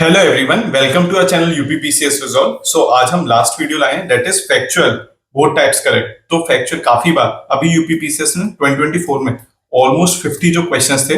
Hello everyone, welcome to our channel UPPCS resolve. So आज हम last video लाए हैं, that is factual both types correct. तो factual काफी बार अभी यूपीपीसीएस ने 2024 में ऑलमोस्ट 50 जो क्वेश्चंस थे,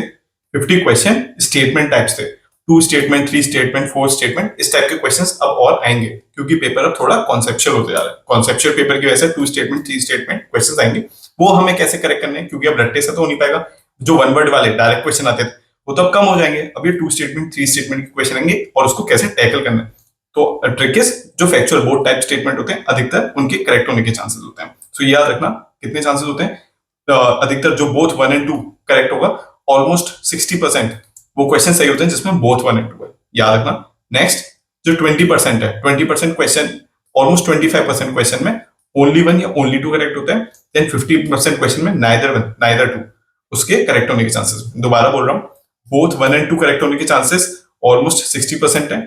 50 क्वेश्चन स्टेटमेंट टाइप्स थे, 2 स्टेटमेंट, 3 स्टेटमेंट, 4 स्टेटमेंट, इस टाइप के क्वेश्चंस अब और आएंगे क्योंकि पेपर अब थोड़ा कॉन्सेप्चुअल होते जा रहा है। कॉन्सेप्चुअल पेपर की वजह से 2 स्टेटमेंट, 3 स्टेटमेंट क्वेश्चंस आएंगे। वो हमें कैसे करेक्ट करने हैं, क्योंकि अब रट्टे से तो हो नहीं पाएगा। जो वन वर्ड वाले डायरेक्ट क्वेश्चन आते थे वो तो अब कम हो जाएंगे। अब ये 2 स्टेटमेंट, 3 स्टेटमेंट के क्वेश्चन आएंगे और उसको कैसे टैकल करना है। तो ट्रिक इज, जो फैक्चुअल बोथ टाइप स्टेटमेंट होते हैं अधिकतर उनके करेक्ट होने के चांसेस होते हैं। सो याद रखना कितने चांसेस होते हैं। अधिकतर जो बोथ 1 एंड 2 करेक्ट होगा, ऑलमोस्ट 60% वो क्वेश्चन सही होते हैं जिसमें बोथ 1 एंड 2 है। याद रखना। नेक्स्ट जो 20% है, 20% क्वेश्चन, ऑलमोस्ट 25% क्वेश्चन में ओनली 1 या ओनली 2 करेक्ट होते हैं। देन 50% क्वेश्चन में नाइदर 1 नाइदर 2 उसके करेक्ट होने के चांसेस। दोबारा बोल रहा हूं, बोथ 1 एंड 2 करेक्ट होने के चांसेस ऑलमोस्ट 60% है।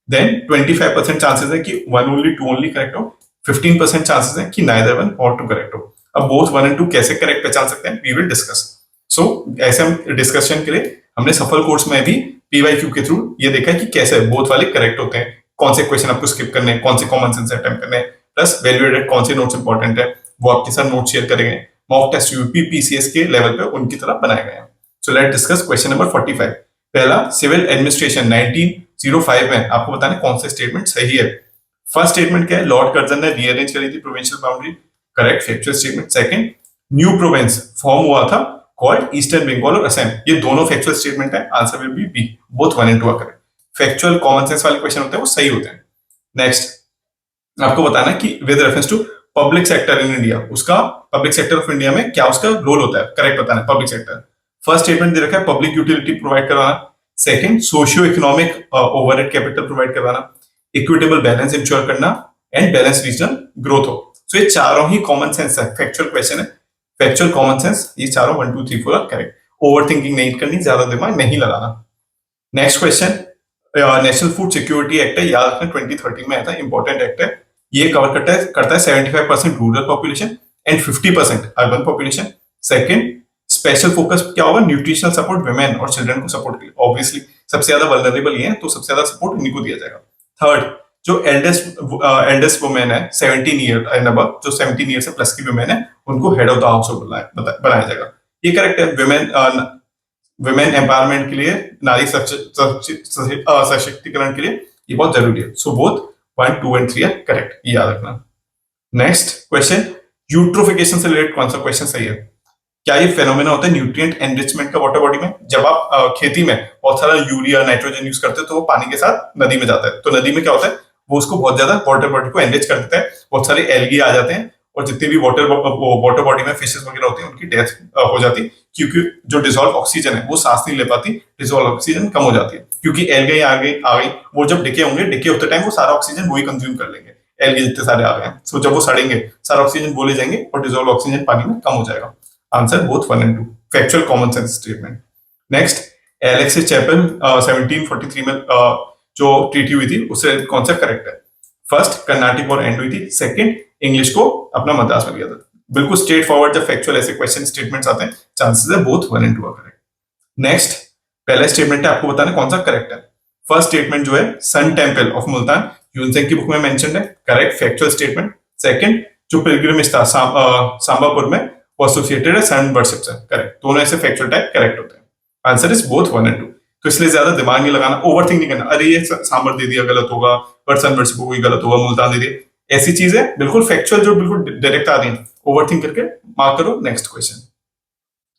देन 25% चांसेस है कि 1 ओनली 2 ओनली करेक्ट हो। 15% चांसेस है कि नाइदर 1 और 2 करेक्ट हो। अब बोथ 1 एंड 2 कैसे करेक्ट पहचान सकते हैं, वी विल डिस्कस। सो ऐसे हम डिस्कशन के लिए हमने सफल कोर्स में भी पीवाईक्यू के थ्रू ये देखा है कि कैसे बोथ वाले करेक्ट होते हैं, कौन से क्वेश्चन आपको स्किप करने हैं, कौन से कॉमन सेंस अटेम्प्ट करने हैं, प्लस वैल्यू एडेड कौन से नोट्स इंपॉर्टेंट है वो आपके साथ नोट शेयर करेंगे। मॉक टेस्ट यूपीपीसीएस के लेवल पे उनकी तरह बनाए गए हैं। So let discuss question number 45। पहला, सिविल एडमिनिस्ट्रेशन 1905 में आपको बताना कौन सा स्टेटमेंट सही है। फर्स्ट स्टेटमेंट क्या है, लॉर्ड कर्जन ने रीअरेंज करी थी provincial boundary, correct factual statement. Second, new province form हुआ था कॉल्ड ईस्टर्न बंगाल और असम, ये दोनों फैक्चुअल स्टेटमेंट है। Answer will be B, both 1 and 2 correct. Factual common sense वाले क्वेश्चन होते हैं वो सही होते हैं। नेक्स्ट आपको बताना कि with reference to public sector in India, उसका पब्लिक सेक्टर ऑफ इंडिया में क्या उसका रोल होता है, करेक्ट बताना है पब्लिक सेक्टर। फर्स्ट स्टेटमेंट दे रखा है पब्लिक यूटिलिटी प्रोवाइड करवाना। Second, socio economic overhead capital provide करवाना। इक्विटेबल बैलेंस इंश्योर करना एंड बैलेंस रीजनल ग्रोथ हो। सो ये चारों ही कॉमन सेंस है, फैक्चुअल क्वेश्चन है, फैक्चुअल कॉमन सेंस, ये चारों 1 2 3 4 आर करेक्ट। ओवर थिंकिंग नहीं करनी, ज्यादा दिमाग नहीं लगाना। Next question, national food security act है, याद रखना 2013 में आया था, इंपॉर्टेंट एक्ट है। ये कवर करता है 75% rural population and 50% urban population. Second, special focus क्या होगा, न्यूट्रिशनल सपोर्ट वुमेन और चिल्ड्रन को सपोर्ट के लिए। ऑब्वियसली सबसे ज्यादा वल्नरेबल ये है तो सबसे ज्यादा सपोर्ट उन्हीं को दिया जाएगा। थर्ड, जो एल्डेस्ट वुमेन है 17 ईयर एंड अबव, जो 17 ईयर से प्लस की वुमेन है उनको head of the house hold बनाया जाएगा। ये करेक्ट है। वुमेन एम्पावरमेंट के लिए, नारी सशक्तिकरण के लिए ये बहुत जरूरी है। सो बोथ 1 2 एंड 3 है करेक्ट, ये याद रखना। नेक्स्ट क्वेश्चन, यूट्रोफिकेशन से रिलेटेड कौन सा क्वेश्चन सही है। क्या ये फेनोमेना होता है न्यूट्रिएंट एनरिचमेंट का वाटर बॉडी में। जब आप खेती में बहुत सारा यूरिया नाइट्रोजन यूज करते हो तो वो पानी के साथ नदी में जाता है, तो नदी में क्या होता है, वो उसको बहुत ज्यादा वाटर बॉडी को एनरिच कर देता है, बहुत सारे एल्गी आ जाते हैं और जितने भी वाटर बॉडी में फिशेस वगैरह होती है उनकी डेथ हो जाती है, क्योंकि जो डिसॉल्व ऑक्सीजन है वो सांस नहीं ले पाती, डिसॉल्व ऑक्सीजन कम हो जाती है क्योंकि एल्गे आ गई, वो जब डिके होंगे, डिके होते टाइम वो सारा ऑक्सीजन वही कंज्यूम कर लेंगे, एल्गे जितने सारे आ गए हैं। सो जब वो सड़ेंगे सारा ऑक्सीजन बोले जाएंगे और डिसॉल्व ऑक्सीजन पानी में कम हो जाएगा। Answer both 1 and 2, factual common sense statement. Next, Alexis Chapel 1743 में जो ट्रीटी हुई थी उससे कौन सा करेक्ट है। फर्स्ट, कर्नाटिक वॉर एंड हुई थी। सेकंड, इंग्लिश को अपना मद्रास में लिया था। बिल्कुल स्ट्रेट फॉरवर्ड जब फैक्चुअल ऐसे क्वेश्चन स्टेटमेंट्स आते हैं, चांसेस है बोथ 1 एंड 2 करेक्ट। नेक्स्ट, पहला स्टेटमेंट है, आपको बताना कौन सा करेक्ट है। फर्स्ट स्टेटमेंट जो है सन टेम्पल ऑफ मुल्तान यूनसेंग की बुक में मेंशन्ड है, करेक्ट फैक्चुअल स्टेटमेंट। सेकंड, जो पिलग्रिमेज था सांबापुर में वो एसोसिएटेड है सन वर्शिप से, करेक्ट। दोनों ऐसे फैक्चुअल टाइप करेक्ट होते हैं। Answer is both 1 and 2। तो इसलिए ज्यादा दिमाग नहीं लगाना, ओवर थिंक नहीं करना, अरे ये सांबर दे दिया गलत होगा, बट सन वर्शिप को गलत होगा, मुल्तान दे दिया, ऐसी चीजें बिल्कुल फैक्चुअल जो बिल्कुल डायरेक्ट आ रही है, ओवर थिंक करके मार्क करो। Next question,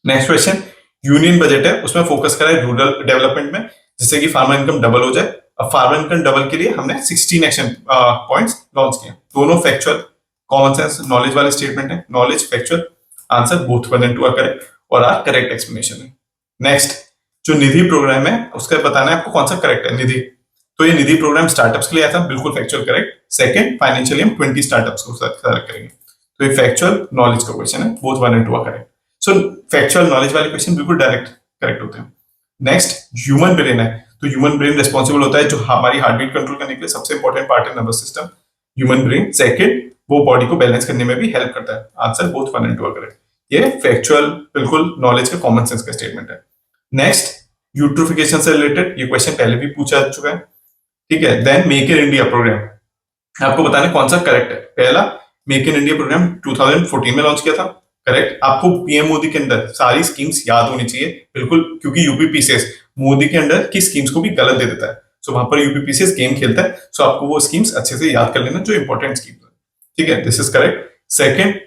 next question, union budget है, उसमें फोकस करा है रूरल डेवलपमेंट में, जिससे कि फार्मर इनकम डबल हो जाए। अब फार्मर इनकम डबल के लिए हमने 16 एक्शन पॉइंट्स लॉन्च किए। दोनों फैक्चुअल कॉमन सेंस नॉलेज वाले स्टेटमेंट है, knowledge factual. Answer both 1 and 2 correct और आर करेक्ट एक्सप्लेनेशन है। नेक्स्ट, जो निधि प्रोग्राम है उसका बताना है आपको कौन सा करेक्ट है। निधि, तो ये निधि प्रोग्राम स्टार्टअप्स के लिए आया था, बिल्कुल फैक्चुअल करेक्ट। सेकंड, फाइनेंशियली हम 20 स्टार्टअप्स को सेलेक्ट करेंगे, तो ये फैक्चुअल नॉलेज का क्वेश्चन है, both 1 and 2 correct. So factual knowledge वाले क्वेश्चन बिल्कुल डायरेक्ट करेक्ट होते हैं। नेक्स्ट, ह्यूमन ब्रेन है, तो ह्यूमन ब्रेन रिस्पॉन्सिबल होता है जो हमारी हार्ट बीट कंट्रोल करने के लिए सबसे इंपॉर्टेंट पार्ट है nervous system, human brain. Second, वो बॉडी को बैलेंस करने में भी हेल्प करता है। Answer both 1 and 2 correct. ये फैक्चुअल बिल्कुल नॉलेज का कॉमन सेंस का स्टेटमेंट है। नेक्स्ट, यूट्रोफिकेशन से रिलेटेड ये क्वेश्चन पहले भी पूछा जा चुका है। ठीक है। Then make in India programme, आपको बताना कौन सा करेक्ट है। पहला, मेक इन इंडिया प्रोग्राम 2014 में लॉन्च किया था, करेक्ट। आपको पीएम मोदी के अंदर सारी स्कीम्स याद होनी चाहिए, बिल्कुल, क्योंकि यूपीपीसीएस मोदी के अंडर की स्कीम्स को भी गलत दे देता है। सो वहां पर यूपीपीसीएस गेम खेलता है, सो आपको वो स्कीम्स अच्छे से याद कर लेना जो इंपॉर्टेंट स्कीम्स है, ठीक है। This is correct. सेकेंड,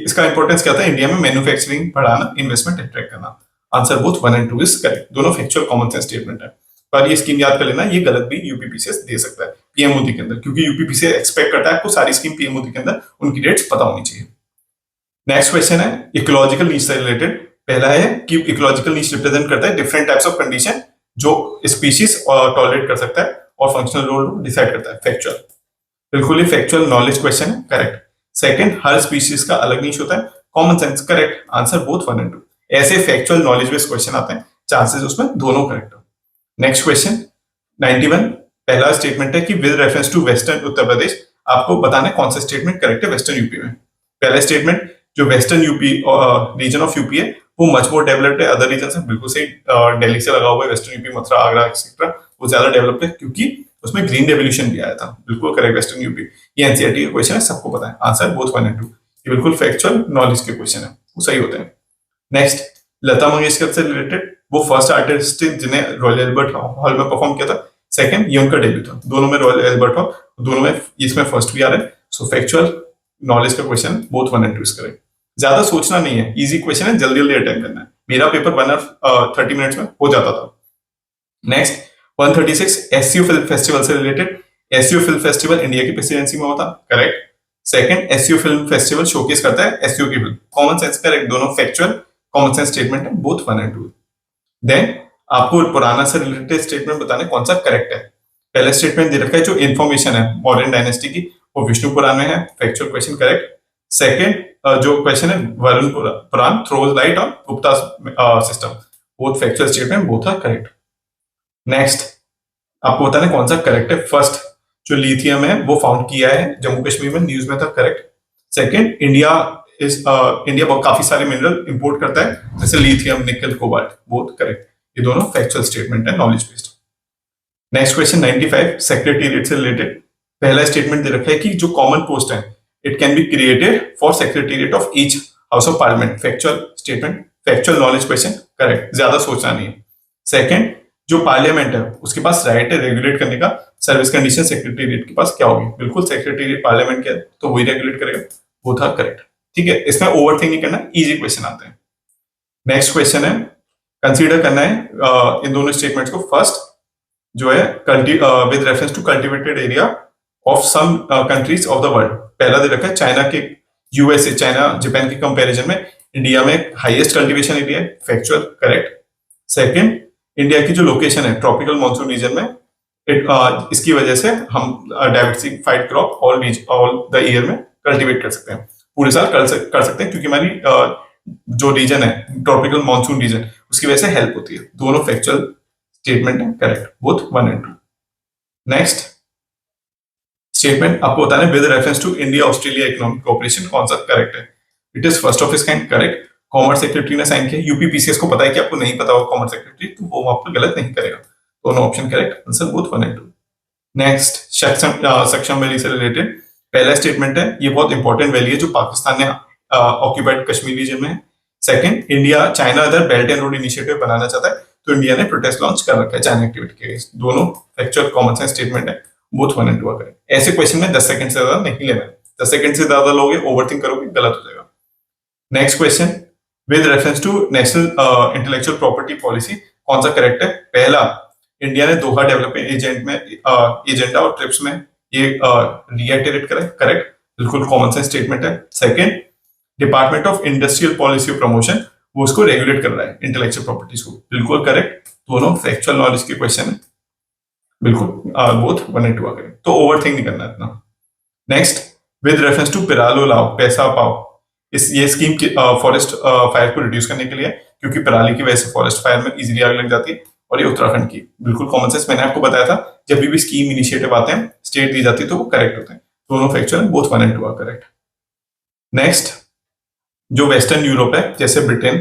इसका इंपॉर्टेंस क्या था, इंडिया में मैन्युफैक्चरिंग बढ़ाना, इन्वेस्टमेंट अट्रैक्ट करना। Answer both 1 and 2 is correct, दोनों फैक्चुअल कॉमन सेंस स्टेटमेंट है। पर ये स्कीम याद कर लेना, ये गलत भी यूपीपीसीएस दे सकता है पीएम मोदी के अंदर, क्योंकि यूपीपीसीएस एक्सपेक्ट करता है आपको सारी स्कीम पीएम मोदी के अंदर उनकी डेट्स पता होनी चाहिए। नेक्स्ट क्वेश्चन है इकोलॉजिकल नीड्स से रिलेटेड। पहला है कि इकोलॉजिकल नीड्स रिप्रेजेंट करता है डिफरेंट टाइप्स ऑफ कंडीशन जो स्पीशीज टॉलरेट कर सकता है और फंक्शनल रोल डिसाइड करता है। फैक्चुअल, बिल्कुल ही फैक्चुअल नॉलेज क्वेश्चन है, करेक्ट। सेकंड, हर स्पीशीज का अलग नीच होता है, common sense, correct. Answer both 1 and 2। ऐसे फैक्चुअल नॉलेज बेस्ड क्वेश्चन आते हैं, चांसेस उसमें दोनों करेक्ट हो। नेक्स्ट क्वेश्चन 91, पहला स्टेटमेंट है कि with reference to western Uttar Pradesh, आपको बताना है कौन सा स्टेटमेंट करेक्ट है वेस्टर्न यूपी में। पहला स्टेटमेंट, जो western UP region of UP है वो मच मोर डेवलप्ड है अदर रीजन से, बिल्कुल सही। दिल्ली से लगा हुआ है western UP, Mathura, Agra etcetera, वो ज्यादा डेवलप्ड है क्योंकि उसमें ग्रीन रेवोल्यूशन भी आया था, बिल्कुल करेक्ट वेस्टर्न यूपी। ये एनसीईआरटी का क्वेश्चन है, सबको पता है। आंसर बोथ 1 and 2, ये बिल्कुल फैक्चुअल नॉलेज के क्वेश्चन है, वो सही होते हैं। नेक्स्ट, लता मंगेशकर से रिलेटेड, वो फर्स्ट आर्टिस्ट जिन्हें रॉयल एल्बर्ट हॉल में परफॉर्म किया था। सेकंड, ये उनका डेब्यू था, दोनों में रॉयल एल्बर्ट हॉल, दोनों में इसमें फर्स्ट भी आ रहा है। सो फैक्चुअल नॉलेज का question both 1 and 2 is correct. ज्यादा सोचना नहीं है, इजी क्वेश्चन है, जल्दी जल्दी अटेम्प्ट करना है। मेरा पेपर 1 hour 30 मिनट्स में हो जाता था। नेक्स्ट 136, एससीओ फिल्म फेस्टिवल से related. SCO film festival India की प्रेसिडेंसी में होता, correct. Second, SCO film festival showcase करता है एससीओ की फिल्म, कॉमन सेंस, करेक्ट। दोनों फैक्चुअल कॉमन सेंस स्टेटमेंट है, बोथ 1 and 2। देन आपको पुराना से रिलेटेड स्टेटमेंट बताने कौन सा करेक्ट है। पहला स्टेटमेंट दे रखा है जो इन्फॉर्मेशन है मॉडर्न डायनेस्टी की, वो विष्णु पुराण में है, फैक्चुअल क्वेश्चन, करेक्ट। सेकंड, जो क्वेश्चन है Varun Purana throws light on Gupta system, both factual statement, both are correct. Next, आपको बताना कौन सा करेक्ट है। फर्स्ट, जो लिथियम है वो फाउंड किया है जम्मू कश्मीर में, न्यूज में था, करेक्ट। सेकंड, इंडिया काफी सारे मिनरल इंपोर्ट करता है जैसे लिथियम, निकल, कोबाल्ट, बोथ करेक्ट। ये दोनों फैक्चुअल स्टेटमेंट है knowledge based. Next question 95, secretariat से रिलेटेड। पहला स्टेटमेंट दे रखा है कि जो कॉमन पोस्ट है it can be created for secretariat of each house of parliament, factual statement, factual knowledge question, correct. ज्यादा सोचना नहीं है। सेकंड, जो पार्लियामेंट है उसके पास राइट है रेगुलेट करने का सर्विस कंडीशन, सेक्रेटेरिएट के पास क्या होगी, बिल्कुल सेक्रेटेरिएट पार्लियामेंट क्या है तो वही रेगुलेट करेगा, बोथ आर करेक्ट, ठीक है। इसमें ओवर थिंक नहीं करना, इजी क्वेश्चन आते हैं। नेक्स्ट क्वेश्चन है, कंसीडर करना है इन दोनों स्टेटमेंट्स को। फर्स्ट जो है with reference to cultivated area of some countries of the world. पहला दे रखा है चाइना के, यूएसए, चाइना जापान के कंपैरिजन में इंडिया में हाईएस्ट कल्टीवेशन एरिया है, फैक्चुअल, करेक्ट। सेकंड, इंडिया की जो लोकेशन है ट्रॉपिकल मानसून रीजन में, इसकी वजह से हम diversified crop all the year में कल्टीवेट कर सकते हैं, पूरे साल कर सकते हैं, क्योंकि हमारी जो रीजन है ट्रॉपिकल मानसून रीजन, उसकी वजह से हेल्प होती है। दोनों फैक्चुअल स्टेटमेंट है, correct, both 1 and 2। Next statement आपको बताना है with reference to India Australia economic cooperation, कौन सा करेक्ट है। It is first of its kind, correct. Commerce secretary ने साइन किया, यूपीपीसीएस को पता है कि आपको नहीं पता होगा कॉमर्स सेक्रेटरी, तो वो आपको गलत नहीं करेगा, दोनों option correct, answer both 1 and 2। Next सक्षम वैली से रिलेटेड पहला स्टेटमेंट है, ये बहुत इंपॉर्टेंट वैली है जो पाकिस्तान ने ऑक्यूपाइड कश्मीर रीजन में है। Second, India China other belt and road initiative बनाना चाहता है, तो इंडिया ने प्रोटेस्ट लॉन्च कर रखा है चाइना एक्टिविटी के अगेंस्ट, दोनों फैक्चुअल कॉमन सेंस स्टेटमेंट है, बोथ 1 and 2 करें। ऐसे क्वेश्चन में 10 सेकंड से ज्यादा नहीं लेना है, 10 सेकंड से ज्यादा लोगे ओवरथिंक करोगे, गलत हो जाएगा। Next question, with reference to national intellectual property policy, कौन सा करेक्ट है। पहला, इंडिया ने दोहा डेवलपमेंट एजेंडा और ट्रिप्स में ये रिएक्टिवेट करा, करेक्ट, बिल्कुल कॉमन सेंस स्टेटमेंट है। Second, department of industrial policy और प्रमोशन वो उसको रेगुलेट कर रहा है इंटेलेक्चुअल प्रॉपर्टीज को, बिल्कुल करेक्ट। दोनों फैक्चुअल नॉलेज के क्वेश्चन है, बिल्कुल बोथ 1 and 2 करें, तो ओवर थिंक नहीं करना इतना। नेक्स्ट, विद रेफरेंस टू पिरालो लाओ, पैसा पाओ, ये स्कीम फॉरेस्ट फायर को रिड्यूस करने के लिए, क्योंकि पराली की वजह से फॉरेस्ट फायर में इजीली आग लग जाती है, और ये उत्तराखंड की, बिल्कुल कॉमन सेंस। मैंने आपको बताया था जब भी स्कीम इनिशिएटिव आते हैं स्टेट दी जाती है तो वो करेक्ट होते हैं, दोनों factual, both 1 and 2 correct. Next, जो वेस्टर्न यूरोप है जैसे ब्रिटेन,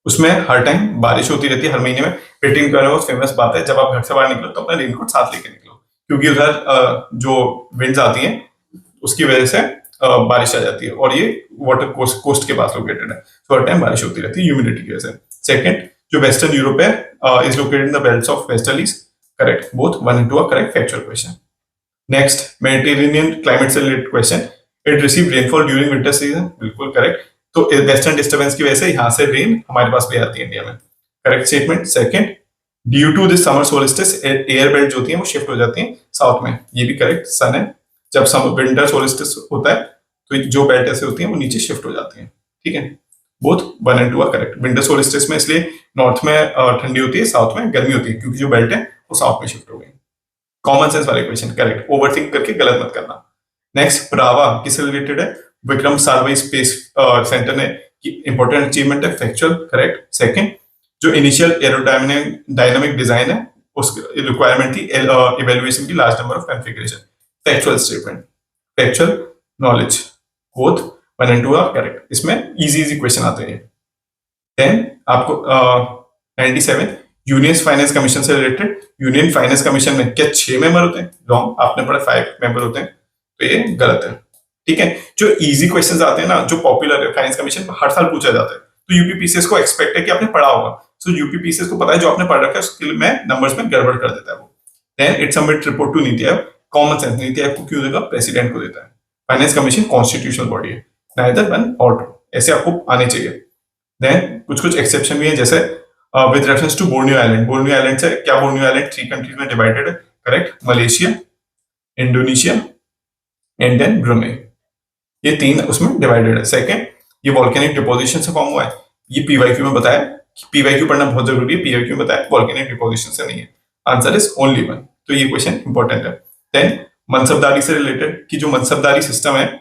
उसमें हर टाइम बारिश होती रहती है हर महीने में। पेटिंग का बहुत फेमस बात है, जब आप घर से बाहर निकलो तो अपना रेनकोट साथ लेके निकलो, क्योंकि उधर जो विंड्स आती हैं उसकी वजह से बारिश आ जाती है, और ये वाटर कोस्ट के पास लोकेटेड है, तो हर टाइम बारिश होती रहती है ह्यूमिडिटी की वजह से। सेकंड, जो वेस्टर्न यूरोप है is located in the belts of westerlies, correct, both 1 and 2 are correct factual question. Next, Mediterranean climate से related question, it receive rainfall during winter season, बिल्कुल करेक्ट। तो वेस्टर्न डिस्टर्बेंस की वजह से यहाँ से रेन हमारे पास भी आती है इंडिया में, correct statement. Second, due to this summer solstice air belt जो होती है वो शिफ्ट हो जाती है साउथ में, ये भी करेक्ट, सन है। जब विंटर सोलिस्टिस होता है तो जो बेल्ट ऐसे होती है वो नीचे शिफ्ट हो जाती है, ठीक है। Both 1 and 2 correct. Winter solstice में इसलिए नॉर्थ में ठंडी होती है, साउथ में गर्मी होती है, क्योंकि जो बेल्ट है वो साउथ में शिफ्ट हो गई। कॉमन सेंस वाले क्वेश्चन, करेक्ट, ओवरथिंक करके गलत मत करना। नेक्स्ट, ब्रावा किससे रिलेटेड है? विक्रम साराभाई स्पेस सेंटर ने इंपॉर्टेंट अचीवमेंट है, फैक्चुअल, करेक्ट। सेकंड, जो इनिशियल एरोडायनामिक डिजाइन है उसकी रिक्वायरमेंट थी इवेल्युएशन की large number of configuration, factual statement. Factual knowledge, both 1 and 2 correct. इसमें इजी क्वेश्चन आते हैं। देन आपको 97, यूनियन फाइनेंस कमीशन से रिलेटेड, यूनियन फाइनेंस कमीशन में क्या 6 मेंबर होते हैं? रॉन्ग, आपने पढ़ा 5 मेंबर होते हैं, तो ये गलत है, ठीक है। जो इजी क्वेश्चंस आते हैं ना, जो पॉपुलर है फाइनेंस कमीशन में हर साल पूछा जाता है, तो यूपीपीसीएस को एक्सपेक्ट है कि आपने पढ़ा होगा। सो यूपीपीसीएस को पता है जो आपने पढ़ रखा है उसके में नंबर्स में गड़बड़ कर देता है वो। Then it submit report to NITI Aayog, common sense, NITI Aayog को क्यों देगा? प्रेसिडेंट को देता है। फाइनेंस कमीशन कॉन्स्टिट्यूशनल बॉडी है, नाइदर वन और टू, ऐसे आपको आने चाहिए। देन कुछ एक्सेप्शन भी है, जैसे with reference to Borneo island, Borneo island से क्या, बोर्नियो आइलैंड 3 कंट्रीज में डिवाइडेड है, correct, Malaysia, Indonesia and then Brunei, ये 3 उसमें डिवाइडेड है। सेकंड, ये वॉल्केनिक डिपोजिशन से फॉर्म हुआ है, ये पीवाईक्यू में बताया, पीवाईक्यू पढ़ना बहुत जरूरी है, पीवाईक्यू में बताया वॉल्केनिक डिपोजिशन से नहीं है, आंसर इज ओनली 1, तो ये क्वेश्चन इंपॉर्टेंट है। देन मनसबदारी से रिलेटेड, कि जो मनसबदारी सिस्टम है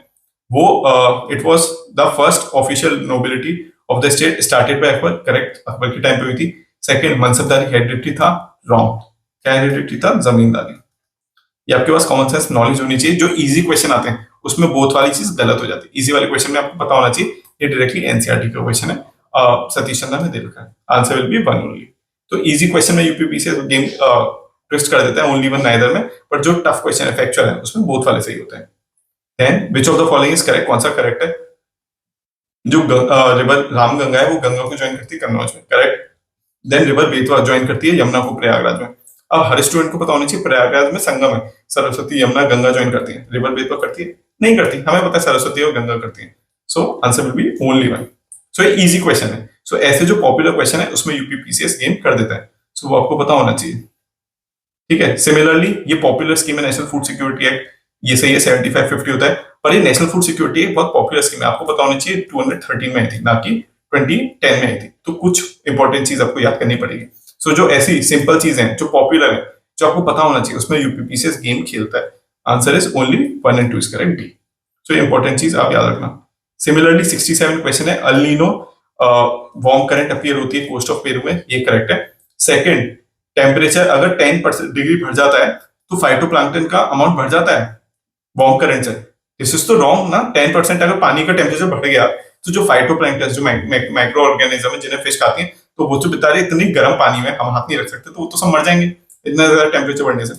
वो it was the first official nobility of the state started by Akbar, correct, Akbar के टाइम पे हुई थी। सेकंड, मनसबदारी हेरिडिटरी था, रॉन्ग, क्या हेरिडिटरी था? जमींदारी। ये आपके पास कॉमन सेंस नॉलेज होनी चाहिए। जो इजी क्वेश्चन आते हैं उसमें बोथ वाली चीज गलत हो जाती है, इजी वाले क्वेश्चन में आपको पता होना चाहिए ये डायरेक्टली एनसीईआरटी का क्वेश्चन है, सतीश चंद्र ने दे रखा है, आंसर विल बी 1 ओनली। तो इजी क्वेश्चन में यूपीपीसीएस गेम ट्विस्ट कर देता है, ओनली 1 नाइदर में, पर जो टफ क्वेश्चन है फैक्चुअल है उसमें बोथ वाले सही होते हैं। Then which of the following is correct, कौन सा करेक्ट है? जो रिवर रामगंगा है वो गंगा को ज्वाइन करती है कन्नौज में, correct. Then river Betwa join करती है यमुना को प्रयागराज में। अब हर स्टूडेंट को पता होना चाहिए प्रयागराज में संगम है, सरस्वती यमुना गंगा ज्वाइन करती है, रिवर बेतवा करती है? नहीं करती, हमें पता है सरस्वती और गंगा करती है, so answer will B only 1। सो ये इजी क्वेश्चन है। सो ऐसे जो पॉपुलर क्वेश्चन है उसमें यूपीपीसीएस गेम कर देता है, सो वो आपको पता होना चाहिए, ठीक है। सिमिलरली ये पॉपुलर स्कीम है नेशनल फूड सिक्योरिटी एक्ट, ये सही है 75-50 होता है, पर ये नेशनल फूड सिक्योरिटी एक बहुत पॉपुलर स्कीम है, आपको पता होना चाहिए 2013 में आई थी, ना कि 2010 में आई थी, तो कुछ इंपॉर्टेंट चीज आपको याद करनी पड़ेगी। सो जो ऐसी सिंपल चीजें हैं जो पॉपुलर है जो आपको पता होना चाहिए उसमें यूपीपीसीएस गेम खेलता है, answer is only 1 and 2 is correct, D. So important चीज आप याद रखना। सिमिलरली 67 क्वेश्चन है, El Nino warm current appear होती है कोस्ट ऑफ पेरू में, ये करेक्ट है। सेकंड, टेम्परेचर अगर 10% डिग्री बढ़ जाता है तो फाइटोप्लैंक्टन का अमाउंट बढ़ जाता है वार्म करंट से, दिस इज तो रॉन्ग ना। 10% अगर पानी का टेम्परेचर बढ़ गया तो जो फाइटोप्लैंक्टन जो माइक्रो ऑर्गेनिज्म है जिन्हें फिश खाती हैं, तो वो तो बेचारे इतनी गर्म पानी में हम हाथ नहीं रख सकते, तो वो तो सब मर जाएंगे इतना ज्यादा टेम्परेचर बढ़ने से।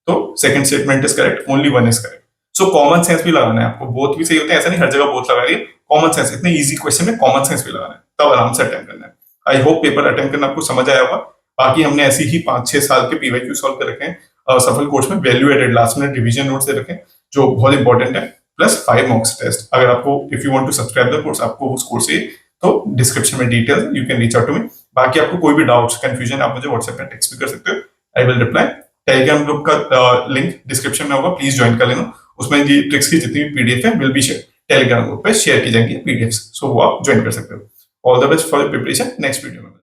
तो second statement is correct, only 1 is correct. So common sense भी लगाना है आपको, बोथ भी सही होते हैं, ऐसा नहीं हर जगह बोथ लगा रही है, कॉमन सेंस, इतने इजी क्वेश्चन में कॉमन सेंस भी लगाना है, तब आराम से अटेम्प्ट करना है। आई होप पेपर अटेम्प्ट करना आपको समझ आया होगा। बाकी हमने ऐसी ही 5-6 साल के पीवाईक्यू सॉल्व कर रखे हैं सफल कोर्स में, value added last minute revision notes दे रखे हैं जो बहुत इंपॉर्टेंट है, प्लस 5 मॉक्स टेस्ट। अगर आपको if you want to subscribe the course, आपको उस कोर्स से तो डिस्क्रिप्शन में details, you can reach out to me. बाकी आपको कोई भी डाउट्स कंफ्यूजन आप मुझे व्हाट्सएप पे टेक्स्ट भी कर सकते हो, I will reply. Telegram group का लिंक डिस्क्रिप्शन में होगा, प्लीज ज्वाइन कर लेना, उसमें ये ट्रिक्स की जितनी भी पीडीएफ है will be share Telegram group पे शेयर की जाएंगी पीडीएफ, सो वो आप ज्वाइन कर सकते हो। All the best for preparation, next video में।